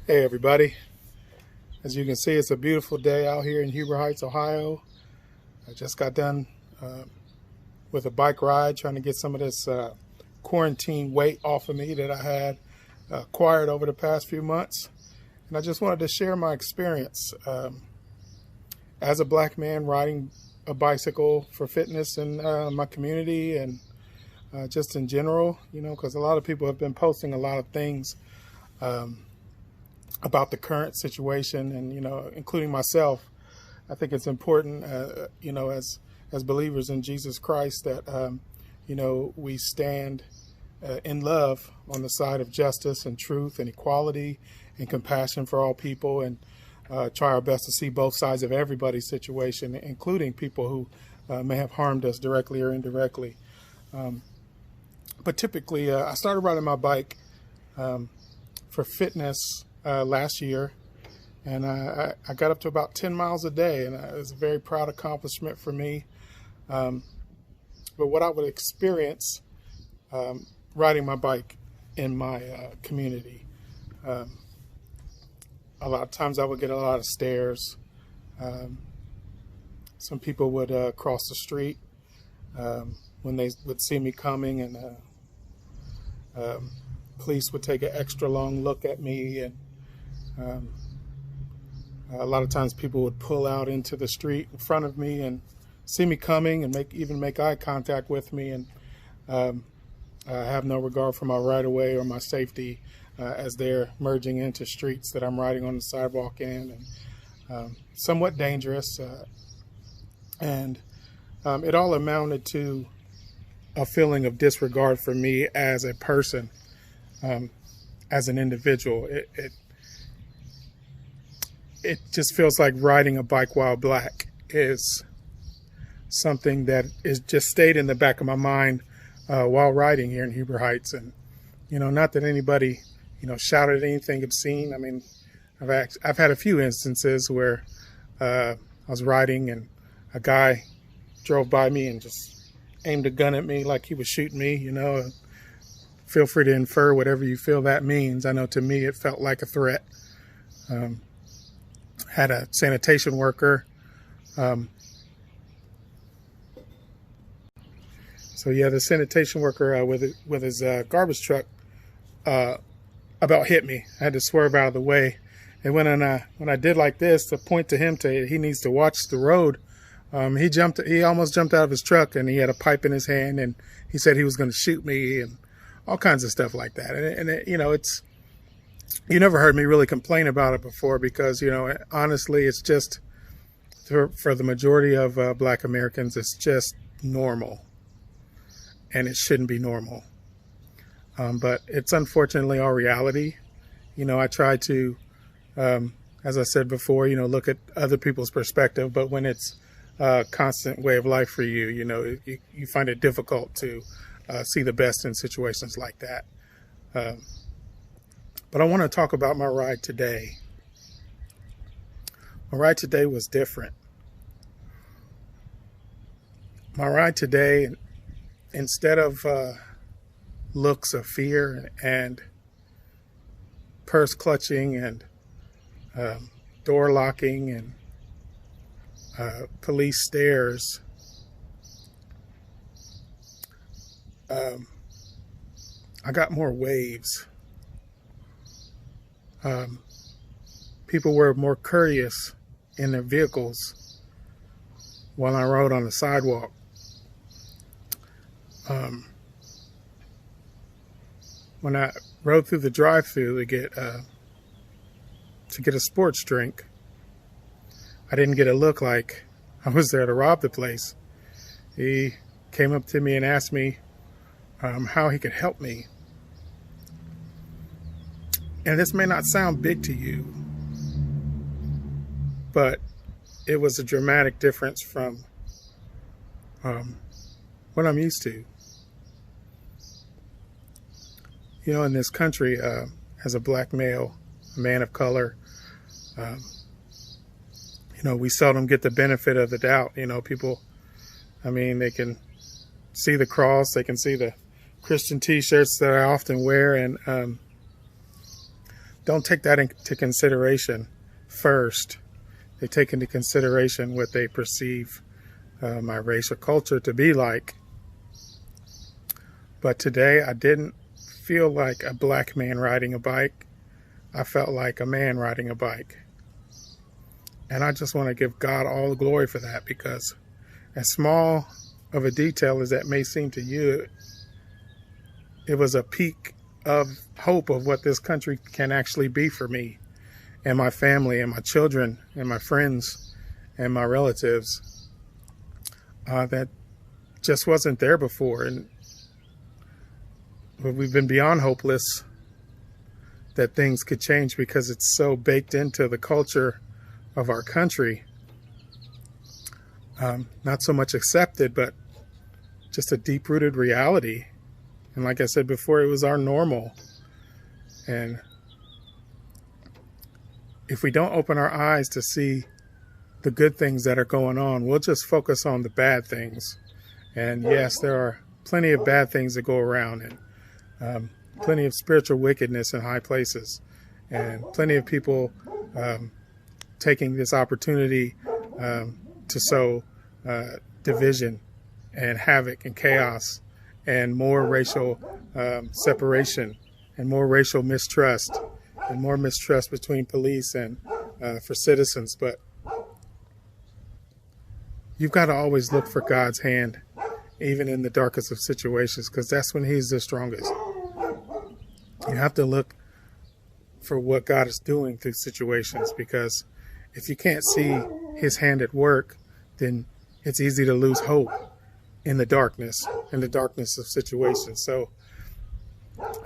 Hey everybody, as you can see, it's a beautiful day out here in Huber Heights, Ohio. I just got done uh, with a bike ride trying to get some of this quarantine weight off of me that I had acquired over the past few months. And I just wanted to share my experience as a black man riding a bicycle for fitness in my community and just in general, because a lot of people have been posting a lot of things um, about the current situation, and including myself. I think it's important, as believers in Jesus Christ, that we stand in love on the side of justice and truth and equality and compassion for all people, and try our best to see both sides of everybody's situation, including people who may have harmed us directly or indirectly. Um, but typically, I started riding my bike for fitness last year, and I got up to about 10 miles a day, and it was a very proud accomplishment for me. Um, but what I would experience riding my bike in my community, um, a lot of times I would get a lot of stares. Um, some people would cross the street when they would see me coming, and um, police would take an extra long look at me, and um, a lot of times people would pull out into the street in front of me and see me coming and make eye contact with me, and um, I have no regard for my right of way or my safety as they're merging into streets that I'm riding on the sidewalk in, and somewhat dangerous. And it all amounted to a feeling of disregard for me as a person, as an individual. It just feels like riding a bike while black is something that is just stayed in the back of my mind while riding here in Huber Heights. And not that anybody shouted anything obscene. I mean, I've had a few instances where I was riding and a guy drove by me and just aimed a gun at me like he was shooting me. Feel free to infer whatever you feel that means. I know to me it felt like a threat. Had a sanitation worker. The sanitation worker with his garbage truck about hit me. I had to swerve out of the way. And when I did like this to point to him he needs to watch the road, he almost jumped out of his truck, and he had a pipe in his hand, and he said he was going to shoot me and all kinds of stuff like that. It's, you never heard me really complain about it before, because honestly, it's just for the majority of black Americans, it's just normal, and it shouldn't be normal. But it's unfortunately our reality. I try to, as I said before, look at other people's perspective, but when it's a constant way of life for you, you find it difficult to see the best in situations like that. But I want to talk about my ride today. My ride today was different. My ride today, instead of looks of fear and purse clutching and door locking and police stares, I got more waves. People were more courteous in their vehicles while I rode on the sidewalk. When I rode through the drive-thru to get a sports drink, I didn't get a look like I was there to rob the place. He came up to me and asked me how he could help me. And this may not sound big to you, but it was a dramatic difference from what I'm used to. In this country, as a black male, a man of color, we seldom get the benefit of the doubt. People, they can see the cross, they can see the Christian t-shirts that I often wear, and don't take that into consideration first. They take into consideration what they perceive my race or culture to be like. But today I didn't feel like a black man riding a bike. I felt like a man riding a bike. And I just want to give God all the glory for that, because as small of a detail as that may seem to you, it was a peak of hope of what this country can actually be for me and my family and my children and my friends and my relatives that just wasn't there before. And we've been beyond hopeless that things could change, because it's so baked into the culture of our country. Not so much accepted, but just a deep-rooted reality. And like I said before, it was our normal. And if we don't open our eyes to see the good things that are going on, we'll just focus on the bad things. And yes, there are plenty of bad things that go around, and plenty of spiritual wickedness in high places, and plenty of people taking this opportunity to sow division and havoc and chaos and more racial separation and more racial mistrust and more mistrust between police and for citizens. But you've got to always look for God's hand, even in the darkest of situations, because that's when He's the strongest. You have to look for what God is doing through situations, because if you can't see His hand at work, then it's easy to lose hope in the darkness of situations. So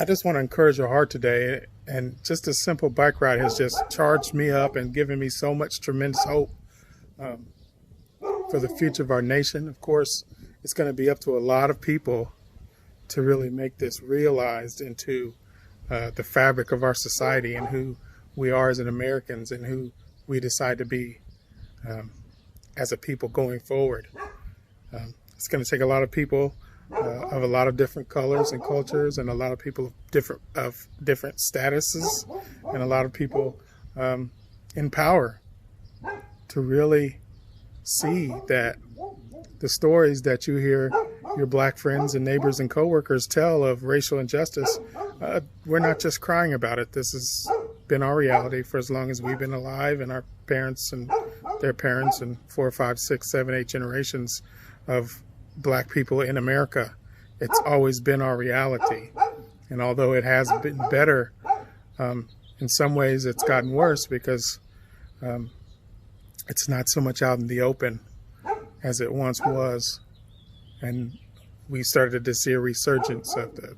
I just want to encourage your heart today. And just a simple bike ride has just charged me up and given me so much tremendous hope for the future of our nation. Of course, it's going to be up to a lot of people to really make this realized into the fabric of our society and who we are as an Americans and who we decide to be as a people going forward. It's going to take a lot of people of a lot of different colors and cultures, and a lot of people of different statuses, and a lot of people in power to really see that the stories that you hear your black friends and neighbors and coworkers tell of racial injustice, we're not just crying about it. This has been our reality for as long as we've been alive, and our parents and their parents and 4, 5, 6, 7, 8 generations of black people in America. It's always been our reality. And although it has been better, in some ways it's gotten worse, because it's not so much out in the open as it once was. And we started to see a resurgence of the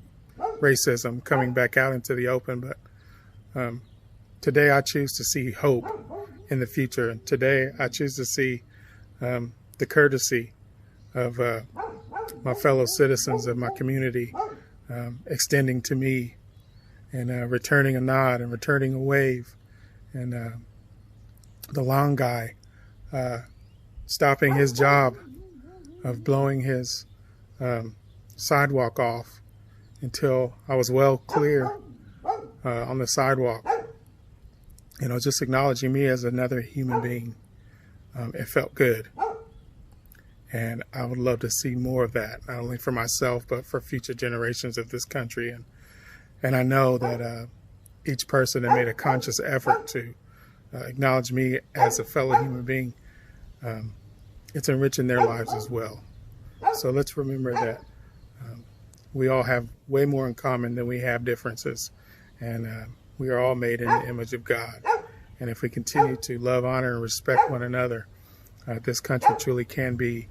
racism coming back out into the open. But today I choose to see hope in the future. And today I choose to see the courtesy of my fellow citizens of my community extending to me, and returning a nod and returning a wave, and the long guy stopping his job of blowing his sidewalk off until I was well clear on the sidewalk. Just acknowledging me as another human being. It felt good. And I would love to see more of that, not only for myself, but for future generations of this country. And I know that each person that made a conscious effort to acknowledge me as a fellow human being, it's enriching their lives as well. So let's remember that we all have way more in common than we have differences. And we are all made in the image of God. And if we continue to love, honor, and respect one another, this country truly can be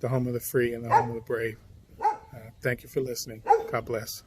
the home of the free and the home of the brave. Thank you for listening. God bless.